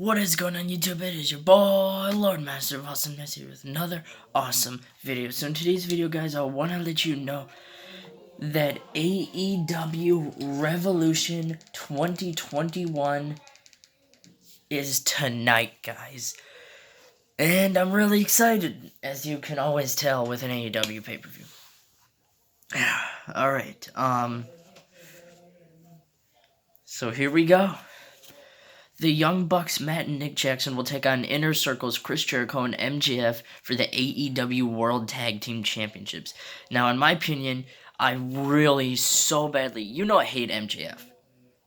What is going on YouTube? It is your boy, Lord Master of Awesomeness here with another awesome video. So in today's video, guys, I want to let you know that AEW Revolution 2021 is tonight, guys. And I'm really excited, as you can always tell with an AEW pay-per-view. Alright, so here we go. The Young Bucks, Matt and Nick Jackson, will take on Inner Circle's Chris Jericho and MJF for the AEW World Tag Team Championships. Now, in my opinion, I really so badly, I hate MJF.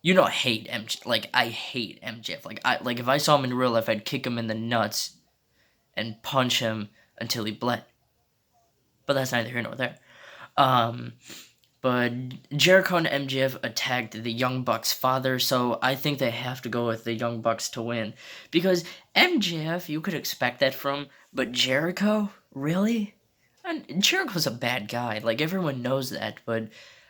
I hate MJF. Like, I hate MJF. Like, if I saw him in real life, I'd kick him in the nuts and punch him until he bled. But that's neither here nor there. But Jericho and MJF attacked the Young Bucks' father, so I think they have to go with the Young Bucks to win. Because MJF, you could expect that from, but Jericho? Really? And Jericho's a bad guy, like everyone knows that, but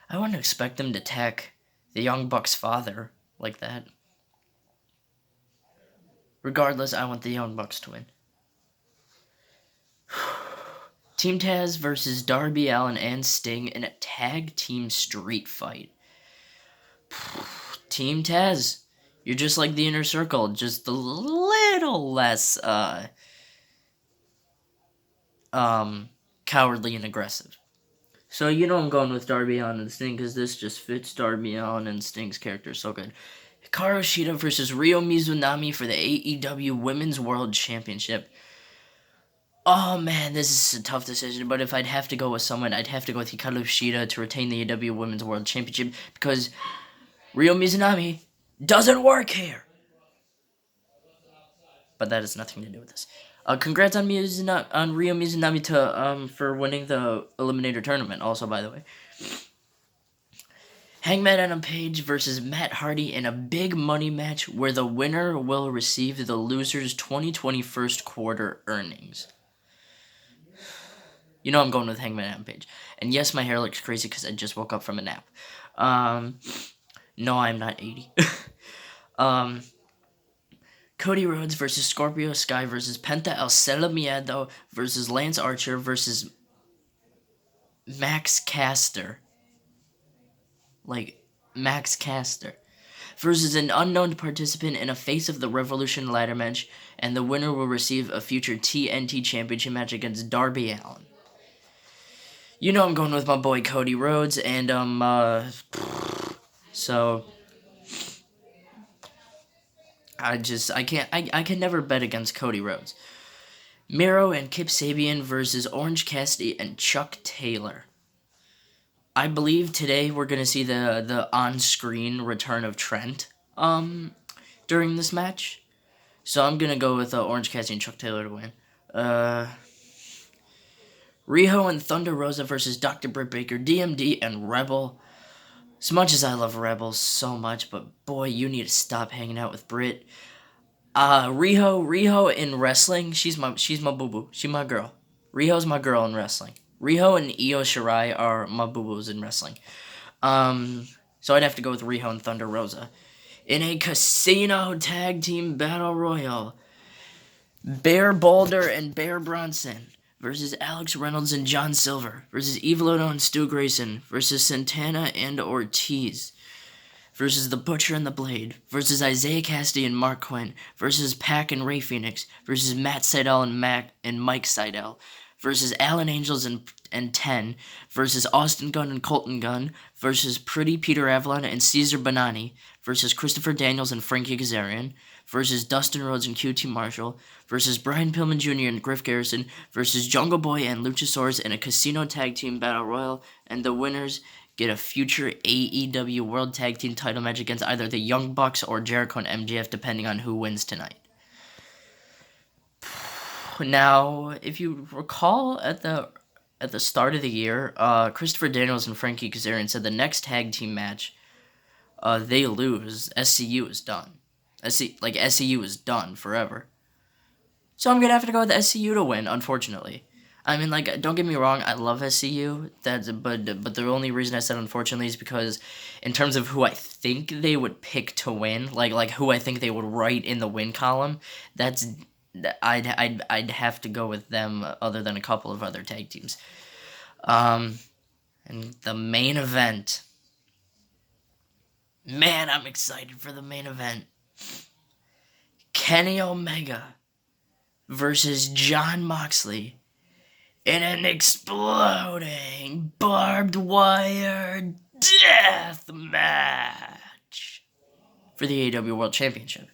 I wouldn't expect them to attack the Young Bucks' father like that. Regardless, I want the Young Bucks to win. Team Taz versus Darby, Allin, and Sting in a tag team street fight. Team Taz, you're just like the Inner Circle, just a little less cowardly and aggressive. So I'm going with Darby, Allin, and Sting because this just fits Darby, Allin, and Sting's character so good. Hikaru, Shida versus Mizunami for the AEW Women's World Championship. Oh man, this is a tough decision, but if I'd have to go with someone, I'd have to go with Hikaru Shida to retain the AEW Women's World Championship because Mizunami doesn't work here. But that has nothing to do with this. Congrats on Mizunami for winning the Eliminator Tournament, also, by the way. Hangman Adam Page versus Matt Hardy in a big money match where the winner will receive the loser's 2020 first quarter earnings. I'm going with Hangman Adam Page. And yes, my hair looks crazy because I just woke up from a nap. No, I'm not 80. Cody Rhodes versus Scorpio Sky versus Penta Miedo versus Lance Archer versus Max Caster. Max Caster. Versus an unknown participant in a Face of the Revolution ladder match. And the winner will receive a future TNT Championship match against Darby Allin. I'm going with my boy Cody Rhodes, and, so, I can never bet against Cody Rhodes. Miro and Kip Sabian versus Orange Cassidy and Chuck Taylor. I believe today we're gonna see the on-screen return of Trent, during this match. So I'm gonna go with, Orange Cassidy and Chuck Taylor to win. Riho and Thunder Rosa versus Dr. Britt Baker, DMD, and Rebel. As much as I love Rebel so much, but boy, you need to stop hanging out with Britt. Riho in wrestling, she's my boo-boo. She's my girl. Riho's my girl in wrestling. Riho and Io Shirai are my boo-boos in wrestling. So I'd have to go with Riho and Thunder Rosa. In a casino tag team battle royal, Bear Boulder and Bear Bronson versus Alex Reynolds and John Silver versus Evil Uno and Stu Grayson versus Santana and Ortiz versus The Butcher and the Blade versus Isiah Kassidy and Marq Quen versus Pac and Ray Phoenix versus Matt Sydal and Mike Sydal versus Alan Angels and 10 versus Austin Gunn and Colten Gunn versus Pretty Peter Avalon and Caesar Bonani versus Christopher Daniels and Frankie Kazarian versus Dustin Rhodes and QT Marshall versus Brian Pillman Jr. and Griff Garrison versus Jungle Boy and Luchasaurus in a casino tag team battle royal, and the winners get a future AEW World Tag Team title match against either the Young Bucks or Jericho and MJF, depending on who wins tonight. Now, if you recall at the start of the year, Christopher Daniels and Frankie Kazarian said the next tag team match, they lose, SCU is done. SCU is done forever. So I'm going to have to go with SCU to win, unfortunately. I mean, like, don't get me wrong, I love SCU. But the only reason I said unfortunately is because, in terms of who I think they would pick to win, like who I think they would write in the win column, I'd have to go with them other than a couple of other tag teams. And the main event. Man, I'm excited for the main event. Kenny Omega versus Jon Moxley in an exploding barbed wire death match for the AEW World Championship.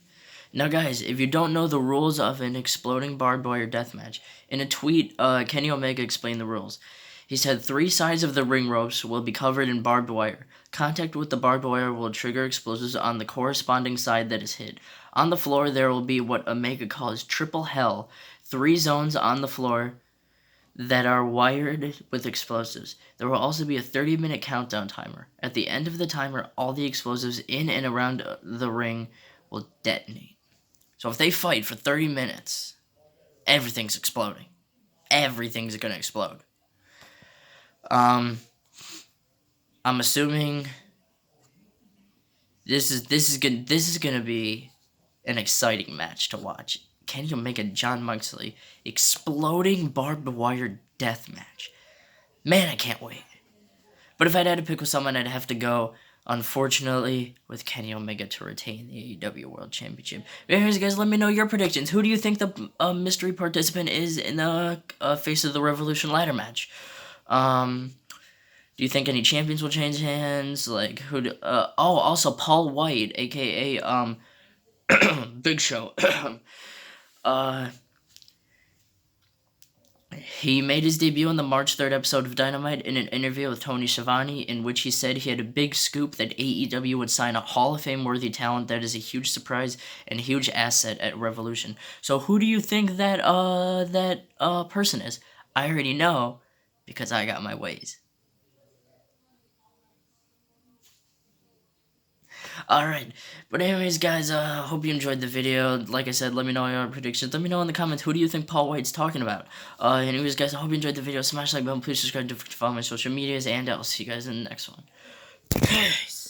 Now, guys, if you don't know the rules of an exploding barbed wire death match, in a tweet, Kenny Omega explained the rules. He said 3 sides of the ring ropes will be covered in barbed wire. Contact with the barbed wire will trigger explosives on the corresponding side that is hit. On the floor, there will be what Omega calls triple hell, 3 zones on the floor that are wired with explosives. There will also be a 30-minute countdown timer. At the end of the timer, all the explosives in and around the ring will detonate. So if they fight for 30 minutes, everything's exploding. Everything's gonna explode. I'm assuming this is gonna be an exciting match to watch. Kenny Omega, Jon Moxley, exploding barbed wire death match. Man, I can't wait. But if I'd had to pick with someone, I'd have to go, unfortunately, with Kenny Omega to retain the AEW World Championship. But anyways, guys, let me know your predictions. Who do you think the mystery participant is in the Face of the Revolution ladder match? Do you think any champions will change hands? Like, also Paul White, aka, Big Show. He made his debut on the March 3rd episode of Dynamite in an interview with Tony Schiavone, in which he said he had a big scoop that AEW would sign a Hall of Fame-worthy talent that is a huge surprise and a huge asset at Revolution. So who do you think that person is? I already know, because I got my ways. Alright, but anyways, guys, hope you enjoyed the video. Like I said, let me know your predictions. Let me know in the comments, who do you think Paul White's talking about? Anyways, guys, I hope you enjoyed the video. Smash the like button, please subscribe to follow my social medias, and I'll see you guys in the next one. Peace!